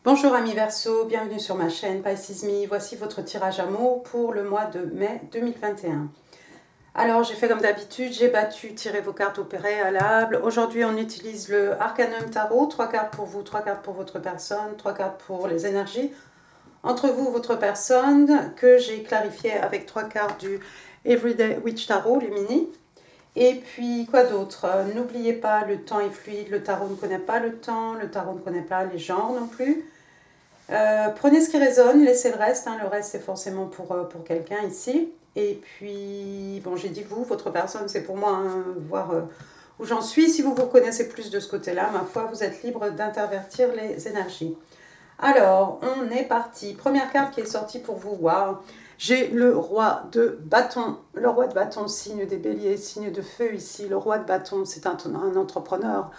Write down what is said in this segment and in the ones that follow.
Bonjour amis Verseau, bienvenue sur ma chaîne Pisces Me. Voici votre tirage amour pour le mois de mai 2021. Alors j'ai fait comme d'habitude, j'ai tiré vos cartes au préalable. Aujourd'hui on utilise le Arcanum Tarot, 3 cartes pour vous, 3 cartes pour votre personne, 3 cartes pour les énergies entre vous, votre personne, que j'ai clarifié avec 3 cartes du Everyday Witch Tarot, les mini. Et puis, quoi d'autre? N'oubliez pas, le temps est fluide, le tarot ne connaît pas le temps, le tarot ne connaît pas les genres non plus. Prenez ce qui résonne, laissez le reste, le reste c'est forcément pour quelqu'un ici. Et puis, bon, j'ai dit vous, votre personne, c'est pour moi, voir où j'en suis. Si vous vous connaissez plus de ce côté-là, ma foi, vous êtes libre d'intervertir les énergies. Alors, on est parti. Première carte qui est sortie pour vous, waouh. J'ai le roi de bâton. Le roi de bâton, signe des béliers, signe de feu ici. Le roi de bâton, c'est un entrepreneur.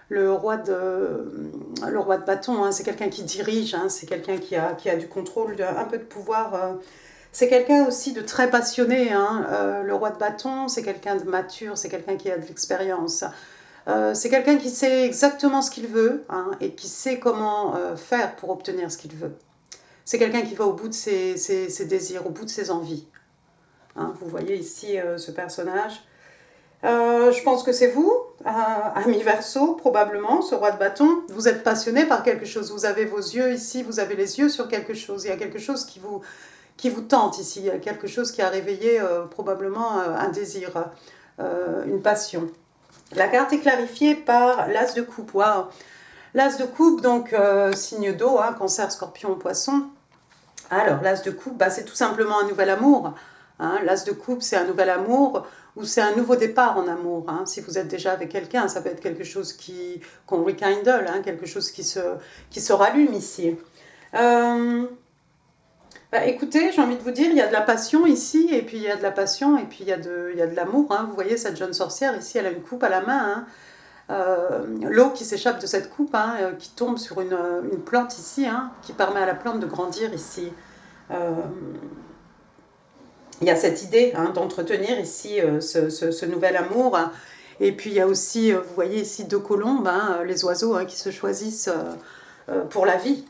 Le roi de bâton, c'est quelqu'un qui dirige, c'est quelqu'un qui a du contrôle, un peu de pouvoir. C'est quelqu'un aussi de très passionné. Le roi de bâton, c'est quelqu'un de mature, c'est quelqu'un qui a de l'expérience. C'est quelqu'un qui sait exactement ce qu'il veut et qui sait comment faire pour obtenir ce qu'il veut. C'est quelqu'un qui va au bout de ses désirs, au bout de ses envies. Vous voyez ici ce personnage. Je pense que c'est vous, ami Verseau, probablement, ce roi de bâton. Vous êtes passionné par quelque chose, vous avez vos yeux ici, vous avez les yeux sur quelque chose. Il y a quelque chose qui vous tente ici, il y a quelque chose qui a réveillé probablement un désir, une passion. La carte est clarifiée par l'As de coupe. Wow. L'As de coupe, donc signe d'eau, Cancer, Scorpion, Poisson. Alors, l'As de coupe, c'est tout simplement un nouvel amour. L'As de coupe, c'est un nouvel amour ou c'est un nouveau départ en amour. Si vous êtes déjà avec quelqu'un, ça peut être quelque chose qu'on rekindle, quelque chose qui se rallume ici. Écoutez, j'ai envie de vous dire, il y a de la passion ici, et puis il y a de la passion, et puis il y a de l'amour. Vous voyez cette jeune sorcière ici, elle a une coupe à la main. L'eau qui s'échappe de cette coupe, qui tombe sur une plante ici, qui permet à la plante de grandir ici. Il y a cette idée d'entretenir ici ce nouvel amour. Et puis il y a aussi, vous voyez ici, 2 colombes, les oiseaux qui se choisissent pour la vie.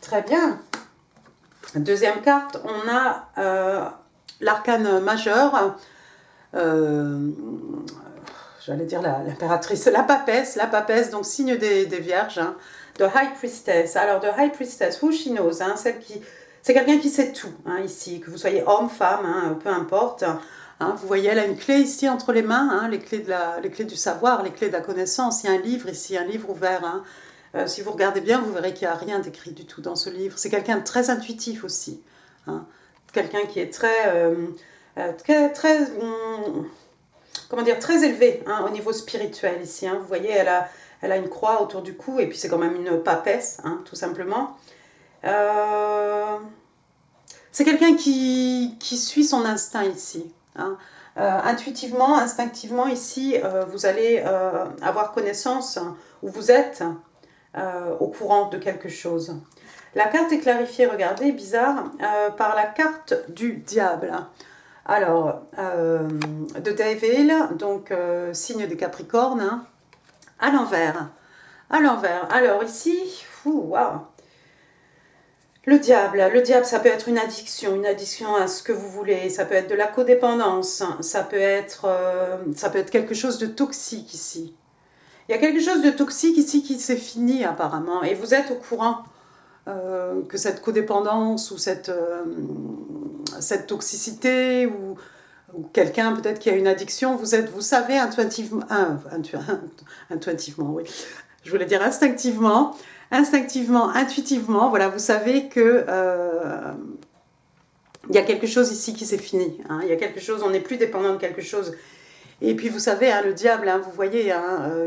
Très bien. Deuxième carte, on a l'arcane majeur. J'allais dire l'impératrice, la papesse, donc signe des vierges, de High Priestess. Alors, de High Priestess, who she knows, c'est quelqu'un qui sait tout, ici, que vous soyez homme, femme, peu importe. Vous voyez, elle a une clé ici entre les mains, les clés du savoir, les clés de la connaissance. Il y a un livre ici, un livre ouvert. Si vous regardez bien, vous verrez qu'il n'y a rien d'écrit du tout dans ce livre. C'est quelqu'un de très intuitif aussi. Quelqu'un qui est très très élevé au niveau spirituel ici. Vous voyez, elle a une croix autour du cou et puis c'est quand même une papesse, tout simplement. C'est quelqu'un qui suit son instinct ici. Intuitivement, instinctivement ici, vous allez avoir connaissance où vous êtes au courant de quelque chose. La carte est clarifiée, regardez, bizarre, par la carte du diable. Alors, de Devil, donc signe des Capricornes, à l'envers. À l'envers. Alors ici, waouh. Le diable, ça peut être une addiction à ce que vous voulez, ça peut être de la codépendance, ça peut être quelque chose de toxique ici. Il y a quelque chose de toxique ici qui s'est fini apparemment, et vous êtes au courant que cette codépendance ou cette toxicité ou quelqu'un peut-être qui a une addiction, vous savez intuitivement, oui, je voulais dire instinctivement, intuitivement, voilà, vous savez que il y a quelque chose ici qui s'est fini, il y a quelque chose, on n'est plus dépendant de quelque chose. Et puis vous savez, le diable, vous voyez,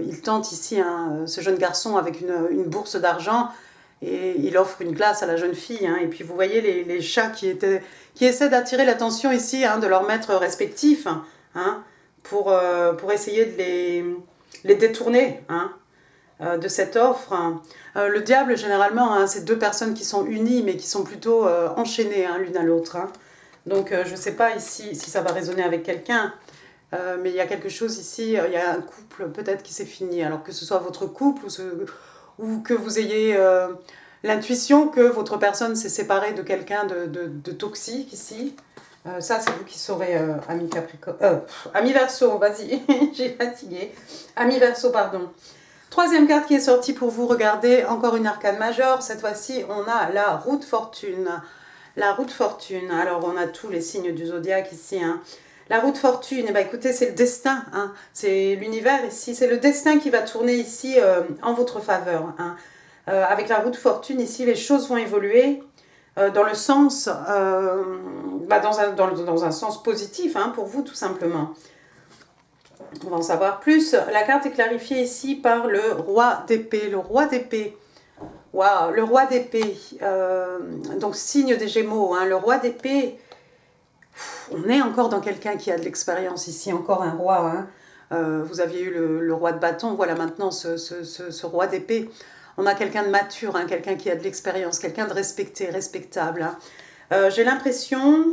il tente ici ce jeune garçon avec une bourse d'argent et il offre une glace à la jeune fille. Et puis vous voyez les chats qui essaient d'attirer l'attention ici de leurs maîtres respectifs pour essayer de les détourner de cette offre. Le diable, généralement, c'est 2 personnes qui sont unies mais qui sont plutôt enchaînées l'une à l'autre. Donc je ne sais pas ici si ça va résonner avec quelqu'un. Mais il y a quelque chose ici, il y a un couple peut-être qui s'est fini, alors que ce soit votre couple ou que vous ayez l'intuition que votre personne s'est séparée de quelqu'un de toxique ici. Ça, c'est vous qui saurez, ami Capricorne. Ami Verseau, vas-y, j'ai fatigué. Ami Verseau, pardon. Troisième carte qui est sortie pour vous, regardez, encore une arcane majeure. Cette fois-ci, on a la roue de fortune. La roue de fortune. Alors, on a tous les signes du zodiaque ici. Hein. La roue de fortune, eh ben, écoutez, c'est le destin. Hein. C'est l'univers ici. C'est le destin qui va tourner ici en votre faveur. Hein. Avec la roue de fortune, ici, les choses vont évoluer dans le sens, dans un sens positif, hein, pour vous, tout simplement. On va en savoir plus. La carte est clarifiée ici par le roi d'épée. Le roi d'épée. Waouh, le roi d'épée. Donc, signe des Gémeaux. Hein, le roi d'épée. On est encore dans quelqu'un qui a de l'expérience ici. Encore un roi. Hein. Vous aviez eu le roi de bâton. Voilà maintenant ce roi d'épée. On a quelqu'un de mature, hein, quelqu'un qui a de l'expérience, quelqu'un de respecté, respectable. Hein. J'ai l'impression...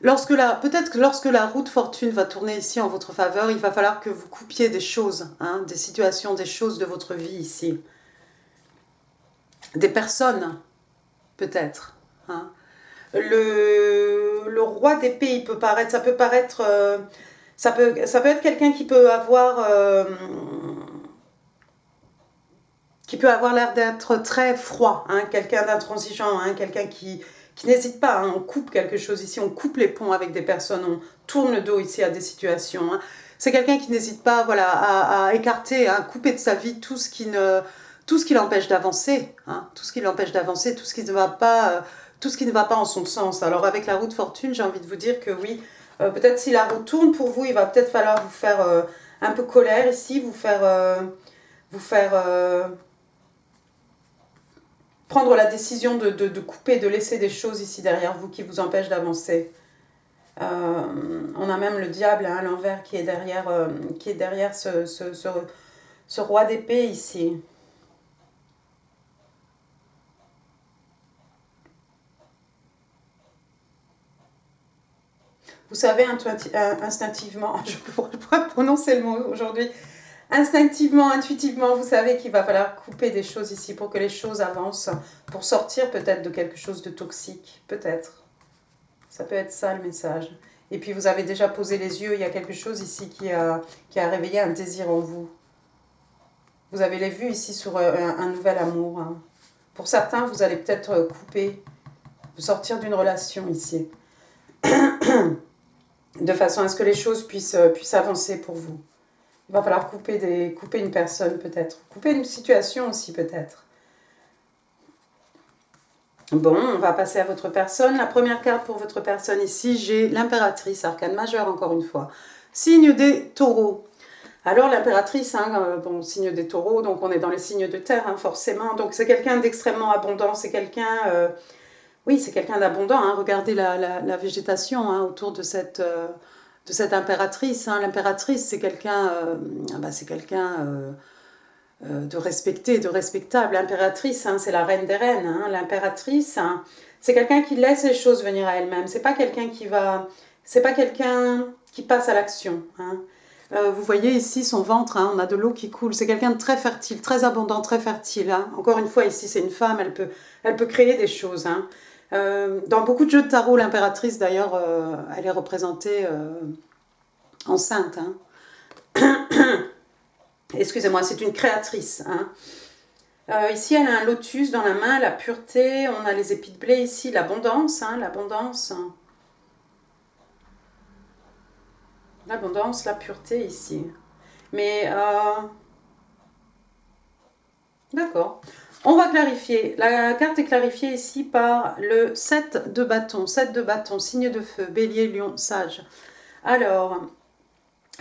Peut-être que lorsque la roue de fortune va tourner ici en votre faveur, il va falloir que vous coupiez des choses, hein, des situations, des choses de votre vie ici. Des personnes, peut-être. Hein. Le roi d'épée, il peut paraître, ça peut paraître... ça peut être quelqu'un qui peut avoir l'air d'être très froid, hein, quelqu'un d'intransigeant, hein, quelqu'un qui n'hésite pas, hein, on coupe quelque chose ici, on coupe les ponts avec des personnes, on tourne le dos ici à des situations. Hein. C'est quelqu'un qui n'hésite pas voilà, à écarter, à couper de sa vie tout ce qui l'empêche d'avancer, hein, tout ce qui l'empêche d'avancer, tout ce qui ne va pas en son sens. Alors avec la roue de fortune, j'ai envie de vous dire que oui, peut-être si la roue tourne pour vous, il va peut-être falloir vous faire un peu colère ici, vous faire prendre la décision de couper, de laisser des choses ici derrière vous qui vous empêchent d'avancer. On a même le diable hein, à l'envers qui est derrière ce roi d'épée ici. Vous savez, instinctivement, je ne pourrais pas prononcer le mot aujourd'hui, instinctivement, intuitivement, vous savez qu'il va falloir couper des choses ici pour que les choses avancent, pour sortir peut-être de quelque chose de toxique, peut-être. Ça peut être ça le message. Et puis vous avez déjà posé les yeux, il y a quelque chose ici qui a réveillé un désir en vous. Vous avez les vues ici sur un nouvel amour. Hein. Pour certains, vous allez peut-être couper, sortir d'une relation ici. De façon à ce que les choses puissent avancer pour vous. Il va falloir couper une personne peut-être. Couper une situation aussi peut-être. Bon, on va passer à votre personne. La première carte pour votre personne ici, j'ai l'impératrice, arcane majeure encore une fois. Signe des taureaux. Alors l'impératrice, hein, bon, signe des taureaux, donc on est dans les signes de terre hein, forcément. Donc c'est quelqu'un d'extrêmement abondant, c'est quelqu'un... oui, c'est quelqu'un d'abondant. Hein. Regardez la végétation hein, autour de cette impératrice. Hein. L'impératrice, c'est quelqu'un de respecté, de respectable. L'impératrice, hein, c'est la reine des reines. Hein. L'impératrice, hein, c'est quelqu'un qui laisse les choses venir à elle-même. C'est pas quelqu'un qui passe à l'action. Hein. Vous voyez ici son ventre, hein, on a de l'eau qui coule. C'est quelqu'un de très fertile, très abondant, très fertile. Hein. Encore une fois, ici, c'est une femme, elle peut créer des choses. Hein. Dans beaucoup de jeux de tarot, l'impératrice, d'ailleurs, elle est représentée enceinte. Hein. Excusez-moi, c'est une créatrice. Hein. Ici, elle a un lotus dans la main, la pureté. On a les épis de blé ici, l'abondance. Hein, l'abondance. L'abondance, la pureté ici. Mais, d'accord. On va clarifier. La carte est clarifiée ici par le 7 de bâton. 7 de bâton, signe de feu, bélier, lion, sage. Alors,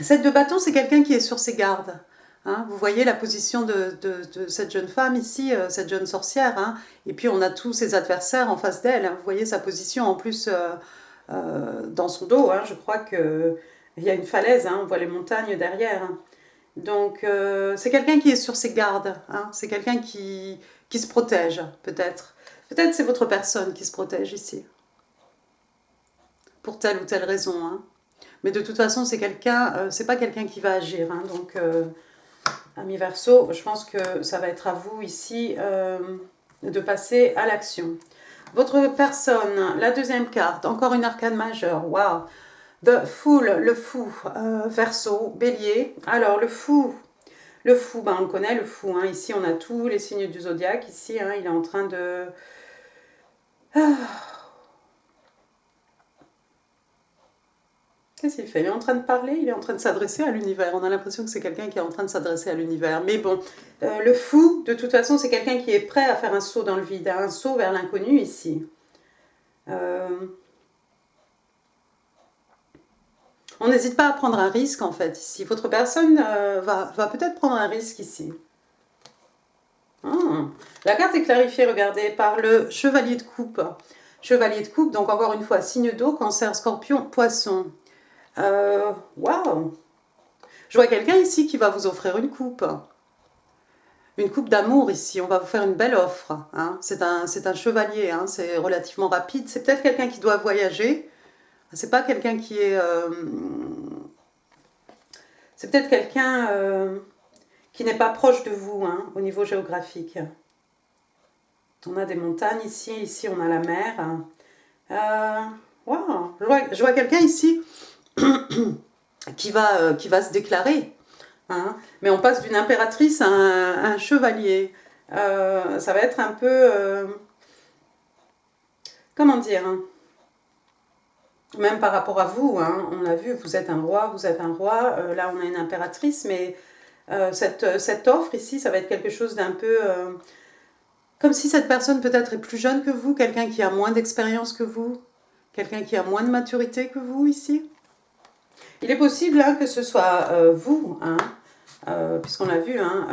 7 de bâton, c'est quelqu'un qui est sur ses gardes. Hein, vous voyez la position de cette jeune femme ici, cette jeune sorcière. Hein, et puis, on a tous ses adversaires en face d'elle. Hein, vous voyez sa position en plus dans son dos. Hein, je crois qu'il y a une falaise, hein, on voit les montagnes derrière. Hein. Donc, c'est quelqu'un qui est sur ses gardes. Hein, c'est quelqu'un qui se protège, peut-être. Peut-être c'est votre personne qui se protège ici. Pour telle ou telle raison. Hein. Mais de toute façon, c'est pas quelqu'un qui va agir. Hein, donc, Ami Verseau, je pense que ça va être à vous ici de passer à l'action. Votre personne, la deuxième carte, encore une arcane majeure, waouh. The Fool, le fou, Verseau, Bélier. Alors le fou, ben, on le connaît, le fou. Hein. Ici, on a tous les signes du zodiaque. Ici, hein, il est en train de... Qu'est-ce qu'il fait? Il est en train de parler, il est en train de s'adresser à l'univers. On a l'impression que c'est quelqu'un qui est en train de s'adresser à l'univers. Mais bon, le fou, de toute façon, c'est quelqu'un qui est prêt à faire un saut dans le vide, un saut vers l'inconnu ici. On n'hésite pas à prendre un risque, en fait, ici. Votre personne va peut-être prendre un risque ici. La carte est clarifiée, regardez, par le chevalier de coupe. Chevalier de coupe, donc encore une fois, signe d'eau, cancer, scorpion, poisson. Waouh! Je vois quelqu'un ici qui va vous offrir une coupe. Une coupe d'amour ici, on va vous faire une belle offre. Hein. C'est un chevalier, hein. C'est relativement rapide. C'est peut-être quelqu'un qui doit voyager. C'est pas quelqu'un qui est... C'est peut-être quelqu'un qui n'est pas proche de vous, hein, au niveau géographique. On a des montagnes ici, ici on a la mer. Wow. Je vois quelqu'un ici qui va se déclarer. Hein. Mais on passe d'une impératrice à un chevalier. Ça va être un peu... comment dire, hein. Même par rapport à vous, hein, on a vu, vous êtes un roi, là on a une impératrice, mais cette offre ici, ça va être quelque chose d'un peu... comme si cette personne peut-être est plus jeune que vous, quelqu'un qui a moins d'expérience que vous, quelqu'un qui a moins de maturité que vous ici. Il est possible hein, que ce soit vous, hein, puisqu'on a vu, hein,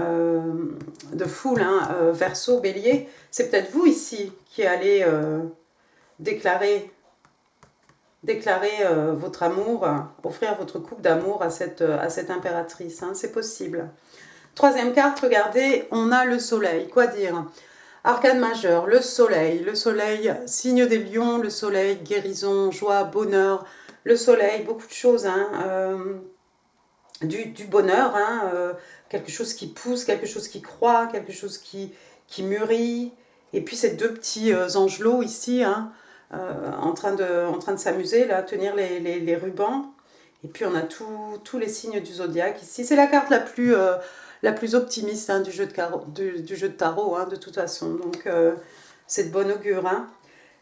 de foule, hein, Verseau, Bélier, c'est peut-être vous ici qui allez déclarer votre amour, offrir votre coupe d'amour à cette impératrice, hein, c'est possible. Troisième carte, regardez, on a le soleil, quoi dire? Arcane majeur, le soleil, signe des lions, le soleil, guérison, joie, bonheur, le soleil, beaucoup de choses, hein, du bonheur, hein, quelque chose qui pousse, quelque chose qui croît, quelque chose qui mûrit, et puis ces deux petits angelots ici, hein, en train de s'amuser, là, tenir les rubans, et puis on a tous les signes du zodiaque ici, c'est la carte la plus optimiste hein, du jeu de tarot, hein, de toute façon, donc c'est de bon augure. Hein.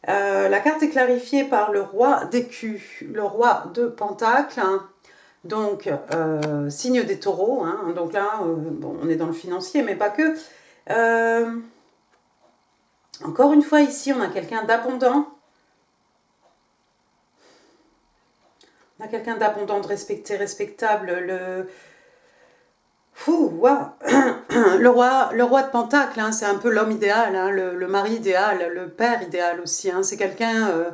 La carte est clarifiée par le roi d'écus, le roi de pentacles, hein, donc signe des taureaux, hein, donc là bon, on est dans le financier mais pas que. Encore une fois ici on a quelqu'un d'abondant, de respecté, respectable, le roi de Pentacle, hein, c'est un peu l'homme idéal, hein, le mari idéal, le père idéal aussi. Hein, c'est quelqu'un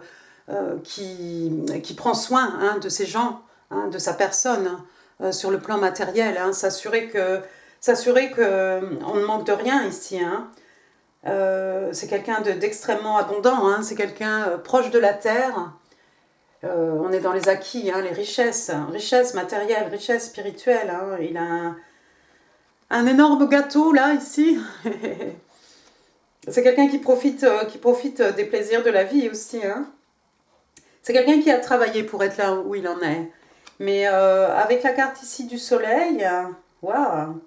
qui prend soin hein, de ses gens, hein, de sa personne, sur le plan matériel. Hein, s'assurer que on ne manque de rien ici. Hein. C'est quelqu'un d'extrêmement abondant, hein, c'est quelqu'un proche de la terre. On est dans les acquis, hein, les richesses matérielles, richesses spirituelles. Hein, il a un énorme gâteau là, ici. C'est quelqu'un qui profite des plaisirs de la vie aussi. Hein. C'est quelqu'un qui a travaillé pour être là où il en est. Mais avec la carte ici du soleil, waouh.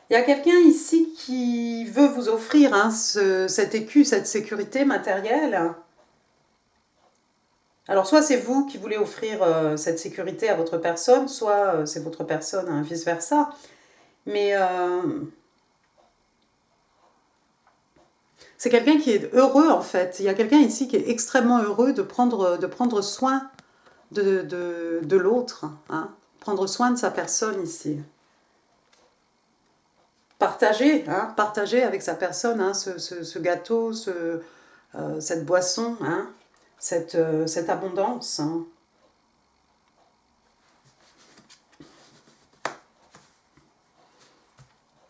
Il y a quelqu'un ici qui veut vous offrir hein, cet écu, cette sécurité matérielle. Alors soit c'est vous qui voulez offrir cette sécurité à votre personne, soit c'est votre personne, hein, vice-versa. Mais c'est quelqu'un qui est heureux en fait. Il y a quelqu'un ici qui est extrêmement heureux de prendre soin de l'autre. Hein. Prendre soin de sa personne ici. Partager avec sa personne hein, ce gâteau, cette boisson, hein, cette abondance. Hein.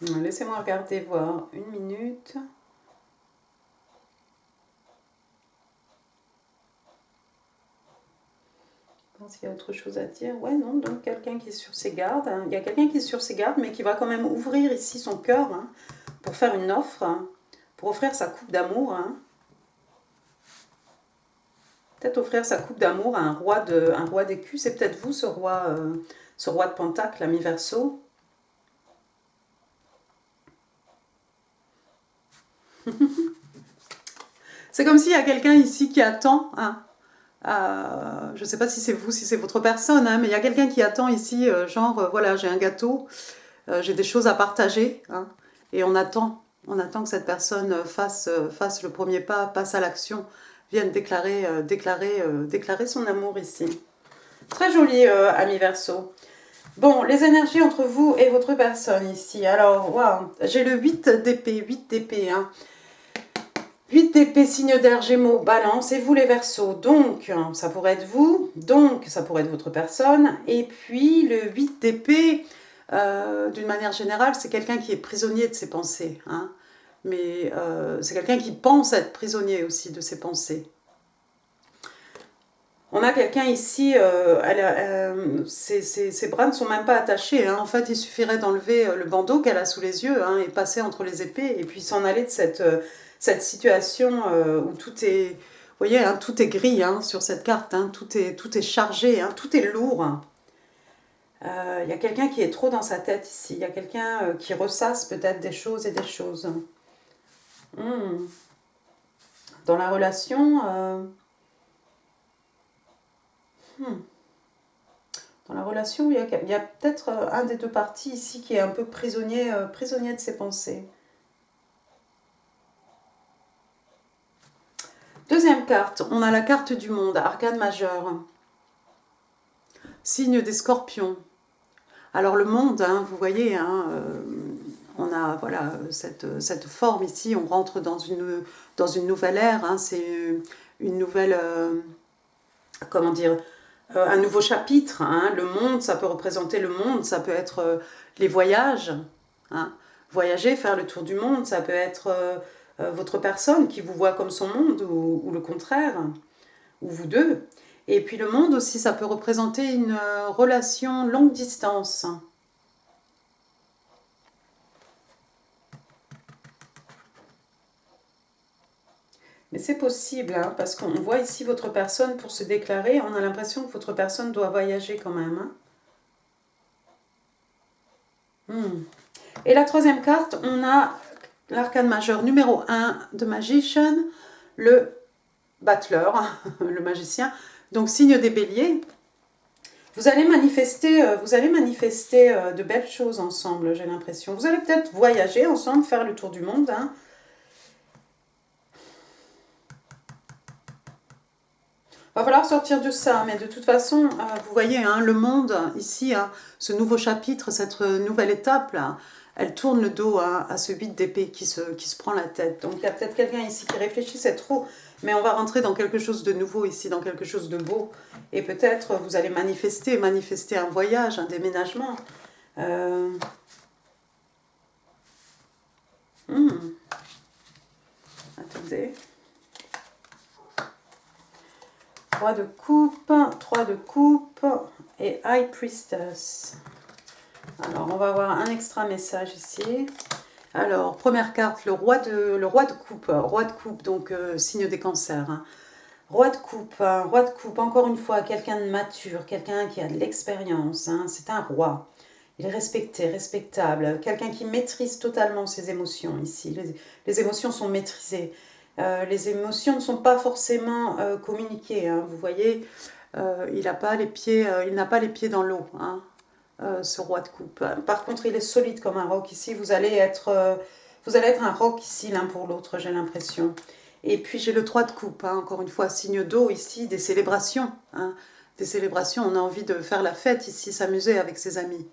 Laissez-moi regarder, voir une minute. Voir si y a autre chose à dire? Ouais, non, donc quelqu'un qui est sur ses gardes. Hein. Il y a quelqu'un qui est sur ses gardes, mais qui va quand même ouvrir ici son cœur hein, pour faire une offre, hein, pour offrir sa coupe d'amour. Hein. Peut-être offrir sa coupe d'amour à un roi d'écus. C'est peut-être vous, ce roi de Pentacle, l'ami Verseau. C'est comme s'il y a quelqu'un ici qui attend. Hein. Je ne sais pas si c'est vous, si c'est votre personne, hein, mais il y a quelqu'un qui attend ici, voilà, j'ai un gâteau, j'ai des choses à partager, hein, et on attend que cette personne fasse le premier pas, passe à l'action, vienne déclarer son amour ici. Très joli, ami Verseau. Bon, les énergies entre vous et votre personne ici. Alors, waouh, j'ai le 8 d'épée, hein. 8 d'épée, signe d'air, Gémeaux, Balance, et vous les Verseaux. Donc, ça pourrait être vous, donc ça pourrait être votre personne. Et puis, le 8 d'épée, d'une manière générale, c'est quelqu'un qui est prisonnier de ses pensées. Hein. Mais c'est quelqu'un qui pense être prisonnier aussi de ses pensées. On a quelqu'un ici, ses bras ne sont même pas attachés. Hein. En fait, il suffirait d'enlever le bandeau qu'elle a sous les yeux hein, et passer entre les épées et puis s'en aller de cette situation où tout est, vous voyez, hein, tout est gris hein, sur cette carte. Hein, tout est chargé, hein, tout est lourd. Il y a quelqu'un qui est trop dans sa tête ici. Il y a quelqu'un qui ressasse peut-être des choses et des choses. Dans la relation... Dans la relation, il y a peut-être un des deux parties ici qui est un peu prisonnier de ses pensées. Deuxième carte, on a la carte du monde, arcane majeur. Signe des scorpions. Alors le monde, hein, vous voyez, hein, on a voilà, cette forme ici, on rentre dans une nouvelle ère, hein, c'est une nouvelle... comment dire un nouveau chapitre. Hein. Le monde, ça peut représenter le monde, ça peut être les voyages. Hein. Voyager, faire le tour du monde, ça peut être votre personne qui vous voit comme son monde ou le contraire, ou vous deux. Et puis le monde aussi, ça peut représenter une relation longue distance. Mais c'est possible, hein, parce qu'on voit ici votre personne pour se déclarer, on a l'impression que votre personne doit voyager quand même. Hein. Et la troisième carte, on a l'arcane majeur numéro 1 de Magician, le battleur, le magicien, donc signe des béliers. Vous allez manifester de belles choses ensemble, j'ai l'impression. Vous allez peut-être voyager ensemble, faire le tour du monde, hein. Va falloir sortir de ça, mais de toute façon, vous voyez, hein, le monde, ici, hein, ce nouveau chapitre, cette nouvelle étape, là, elle tourne le dos hein, à ce 8 d'épée qui se prend la tête. Donc il y a peut-être quelqu'un ici qui réfléchissait trop, mais on va rentrer dans quelque chose de nouveau ici, dans quelque chose de beau. Et peut-être vous allez manifester un voyage, un déménagement. Attendez. 3 de coupe et High Priestess. Alors, on va avoir un extra message ici. Alors, première carte, le roi de coupe, donc signe des cancers. Hein. Roi de coupe, encore une fois, quelqu'un de mature, quelqu'un qui a de l'expérience. Hein. C'est un roi. Il est respecté, respectable, quelqu'un qui maîtrise totalement ses émotions ici. Les émotions sont maîtrisées. Les émotions ne sont pas forcément communiquées. Hein. Vous voyez, il n'a pas les pieds dans l'eau. Hein. Ce roi de coupe. Par contre, il est solide comme un roc ici. Vous allez être un roc ici l'un pour l'autre, j'ai l'impression. Et puis j'ai le 3 de coupe, hein, encore une fois, signe d'eau ici, des célébrations. Hein. Des célébrations, on a envie de faire la fête ici, s'amuser avec ses amis.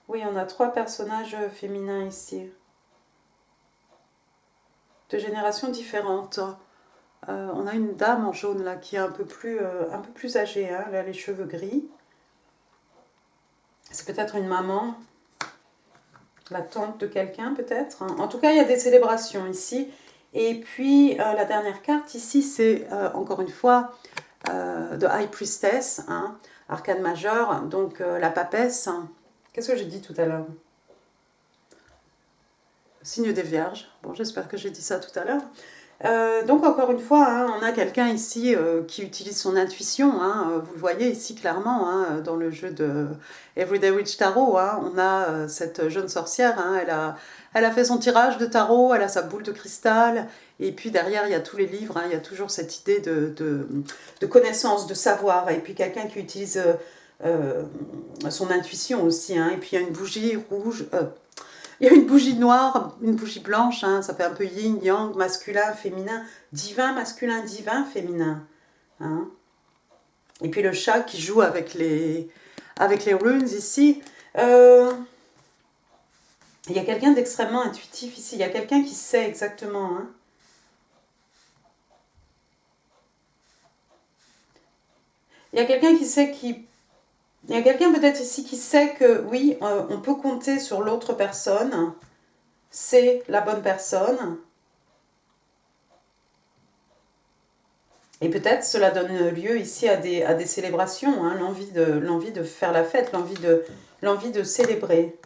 Oui, on a 3 personnages féminins ici. De générations différentes. On a une dame en jaune là qui est un peu plus âgée, hein. Elle a les cheveux gris. C'est peut-être une maman, la tante de quelqu'un peut-être. Hein. En tout cas, il y a des célébrations ici. Et puis, la dernière carte ici, c'est encore une fois The High Priestess, hein, arcane majeur, donc la papesse. Qu'est-ce que j'ai dit tout à l'heure? Signe des Vierges. Bon, j'espère que j'ai dit ça tout à l'heure. Donc encore une fois, hein, on a quelqu'un ici qui utilise son intuition, hein, vous le voyez ici clairement hein, dans le jeu de Everyday Witch Tarot, hein, on a cette jeune sorcière, hein, elle a fait son tirage de tarot, elle a sa boule de cristal, et puis derrière il y a tous les livres, hein, il y a toujours cette idée de connaissance, de savoir, et puis quelqu'un qui utilise son intuition aussi, hein, et puis il y a une bougie rouge, il y a une bougie noire, une bougie blanche, hein, ça fait un peu yin, yang, masculin, féminin, divin, masculin, divin, féminin. Hein. Et puis le chat qui joue avec les runes ici. Il y a quelqu'un d'extrêmement intuitif ici, il y a quelqu'un qui sait exactement. Hein. Il y a quelqu'un qui sait Il y a quelqu'un peut-être ici qui sait que oui, on peut compter sur l'autre personne, c'est la bonne personne. Et peut-être cela donne lieu ici à des célébrations, hein, l'envie de faire la fête, l'envie de célébrer.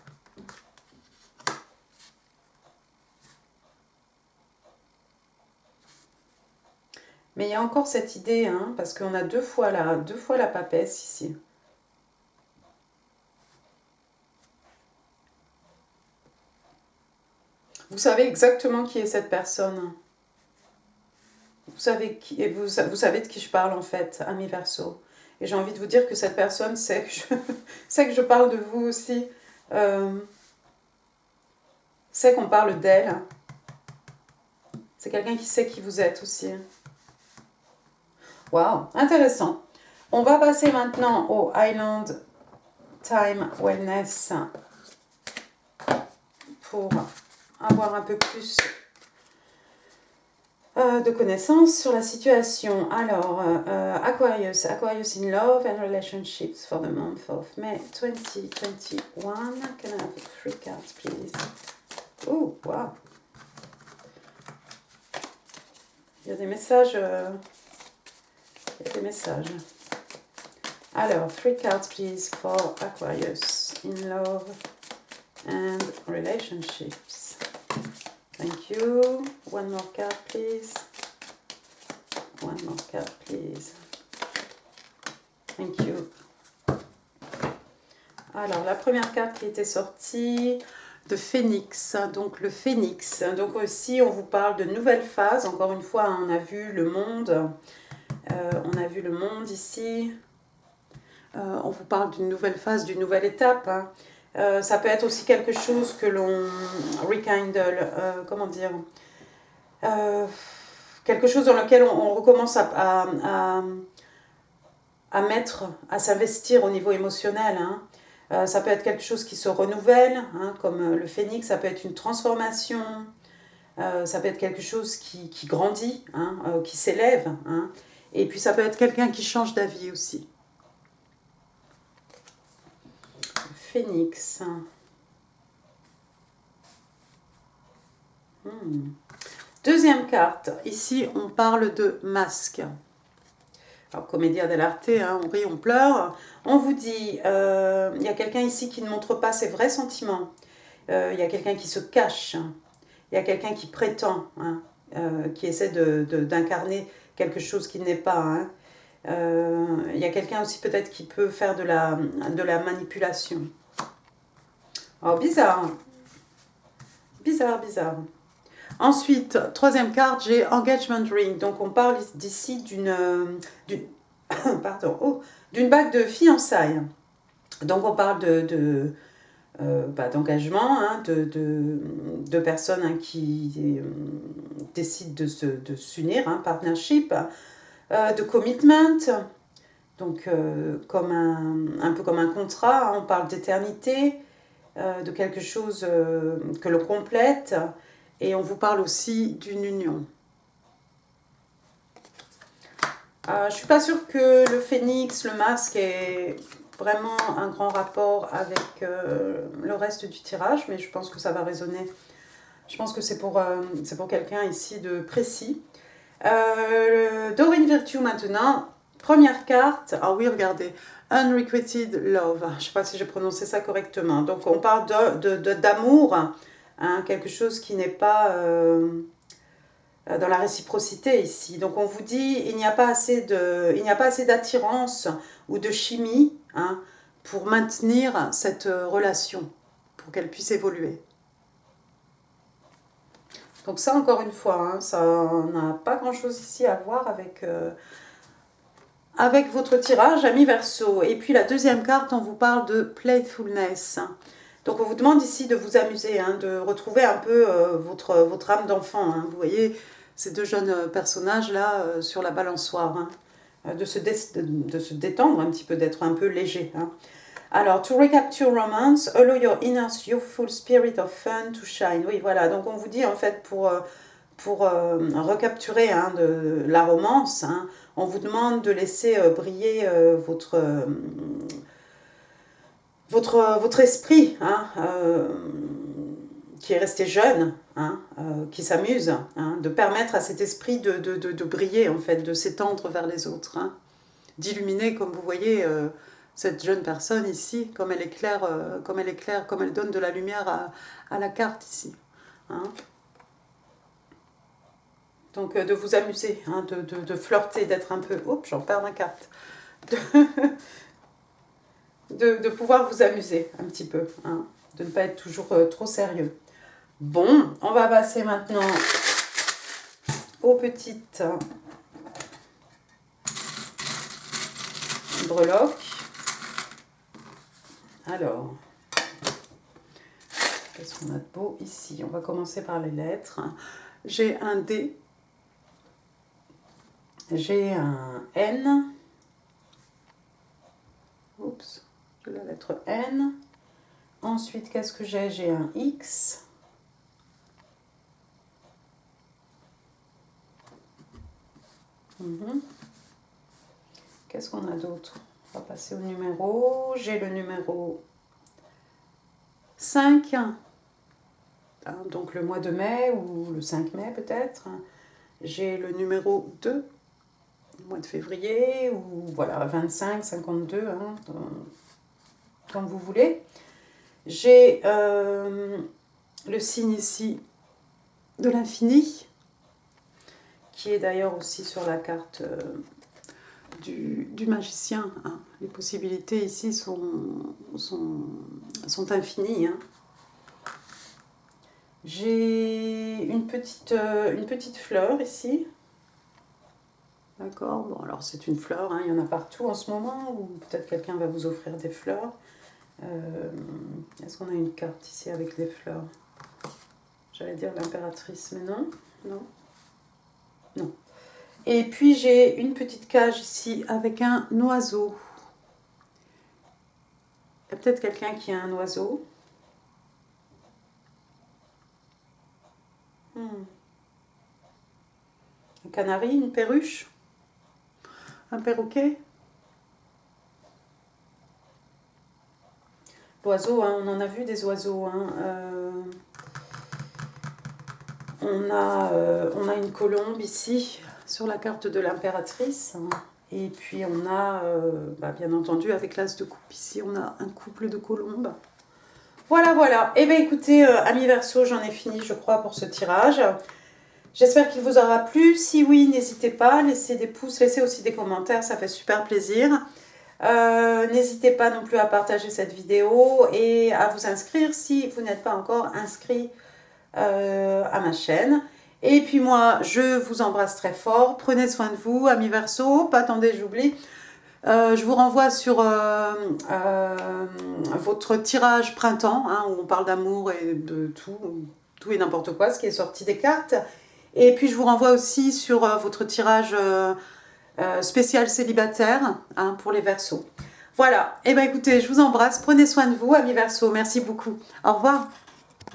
Mais il y a encore cette idée, hein, parce qu'on a deux fois la papesse ici. Vous savez exactement qui est cette personne. Vous savez de qui je parle en fait, ami Verseau. Et j'ai envie de vous dire que cette personne sait que je parle de vous aussi. Sait qu'on parle d'elle. C'est quelqu'un qui sait qui vous êtes aussi. Waouh, intéressant. On va passer maintenant au Island Time Wellness pour avoir un peu plus de connaissances sur la situation. Alors, Aquarius in love and relationships for the month of May 2021. Can I have 3 cards, please? Oh, wow. Il y a des messages. Alors, 3 cards, please, for Aquarius in love and relationships. Thank you. One more card, please. One more card, please. Thank you. Alors, la première carte qui était sortie, de Phénix. Donc, le Phénix. Donc, aussi, on vous parle de nouvelles phases. Encore une fois, on a vu le monde. On a vu le monde ici. On vous parle d'une nouvelle phase, d'une nouvelle étape. Hein. Ça peut être aussi quelque chose que l'on rekindle, comment dire, quelque chose dans lequel on recommence à mettre, à s'investir au niveau émotionnel. Hein. Ça peut être quelque chose qui se renouvelle, hein, comme le phénix, ça peut être une transformation, ça peut être quelque chose qui grandit, hein, qui s'élève. Hein. Et puis ça peut être quelqu'un qui change d'avis aussi. Phénix. Deuxième carte. Ici, on parle de masque. Alors, commedia dell'arte, hein, on rit, on pleure. On vous dit, il y a quelqu'un ici qui ne montre pas ses vrais sentiments. Il y a quelqu'un qui se cache. Il y a quelqu'un qui prétend, hein, qui essaie d'incarner quelque chose qui n'est pas. Hein. Il y a quelqu'un aussi peut-être qui peut faire de la manipulation. Oh, bizarre. Bizarre. Ensuite, troisième carte, j'ai Engagement Ring. Donc, on parle d'ici d'une bague de fiançailles. Donc, on parle d'engagement, hein, de personnes hein, qui décident de s'unir, hein, partnership, de commitment. Donc, comme un peu comme un contrat, hein, on parle d'éternité, de quelque chose que l'on complète. Et on vous parle aussi d'une union. Je ne suis pas sûre que le phénix, le masque ait vraiment un grand rapport avec le reste du tirage, mais je pense que ça va résonner Je pense que c'est pour quelqu'un ici de précis. Doreen Virtue maintenant. Première carte. Ah oui, regardez. Unrequited Love. Je ne sais pas si j'ai prononcé ça correctement. Donc, on parle d'amour. Hein, quelque chose qui n'est pas dans la réciprocité ici. Donc, on vous dit, il n'y a pas assez d'attirance ou de chimie, hein, pour maintenir cette relation, pour qu'elle puisse évoluer. Donc ça, encore une fois, hein, ça n'a pas grand-chose ici à voir avec votre tirage, ami Verseau. Et puis la deuxième carte, on vous parle de playfulness. Donc on vous demande ici de vous amuser, hein, de retrouver un peu votre âme d'enfant. Hein. Vous voyez ces deux jeunes personnages-là sur la balançoire. Hein, de se détendre un petit peu, d'être un peu léger. Hein. Alors, to recapture romance, allow your inner youthful spirit of fun to shine. Oui, voilà, donc on vous dit en fait pour recapturer, hein, de la romance, hein, on vous demande de laisser briller votre esprit, hein, qui est resté jeune, hein, qui s'amuse, hein, de permettre à cet esprit de briller en fait, de s'étendre vers les autres, hein, d'illuminer, comme vous voyez, cette jeune personne ici, comme elle éclaire, comme elle donne de la lumière à la carte ici. Hein. Donc de vous amuser, hein, de flirter, d'être un peu... Oups, j'en perds ma carte. De pouvoir vous amuser un petit peu, hein, de ne pas être toujours trop sérieux. Bon, on va passer maintenant aux petites breloques. Alors, qu'est-ce qu'on a de beau ici? On va commencer par les lettres. J'ai un D, j'ai un N, oups, j'ai la lettre N. Ensuite, qu'est-ce que j'ai? J'ai un X. Qu'est-ce qu'on a d'autre? On va passer au numéro. J'ai le numéro 5, hein, donc le mois de mai ou le 5 mai peut-être. J'ai le numéro 2, le mois de février, ou voilà, 25, 52, hein, comme vous voulez. J'ai le signe ici de l'infini, qui est d'ailleurs aussi sur la carte du magicien. Hein. Les possibilités ici sont infinies. Hein. J'ai une petite fleur ici. D'accord, bon alors c'est une fleur, hein, il y en a partout en ce moment, ou peut-être quelqu'un va vous offrir des fleurs. Est-ce qu'on a une carte ici avec des fleurs? J'allais dire l'impératrice, mais non, non, non. Et puis j'ai une petite cage ici avec un oiseau. Il y a peut-être quelqu'un qui a un oiseau. Un canari, une perruche, un perroquet. L'oiseau, hein, on en a vu des oiseaux. Hein, on a une colombe ici sur la carte de l'impératrice. Hein, et puis on a, bien entendu, avec l'as de coupe ici, on a un couple de colombes. Voilà, voilà. Eh bien écoutez, amis Verseau, j'en ai fini, je crois, pour ce tirage. J'espère qu'il vous aura plu. Si oui, n'hésitez pas, laissez des pouces, laissez aussi des commentaires, ça fait super plaisir. N'hésitez pas non plus à partager cette vidéo et à vous inscrire si vous n'êtes pas encore inscrit à ma chaîne. Et puis moi, je vous embrasse très fort. Prenez soin de vous, amis Verseau. Pas attendez, j'oublie. Je vous renvoie sur votre tirage printemps, hein, où on parle d'amour et de tout et n'importe quoi, ce qui est sorti des cartes. Et puis je vous renvoie aussi sur votre tirage spécial célibataire, hein, pour les Verseaux. Voilà, et bien écoutez, je vous embrasse, prenez soin de vous, amis Verseaux, merci beaucoup. Au revoir.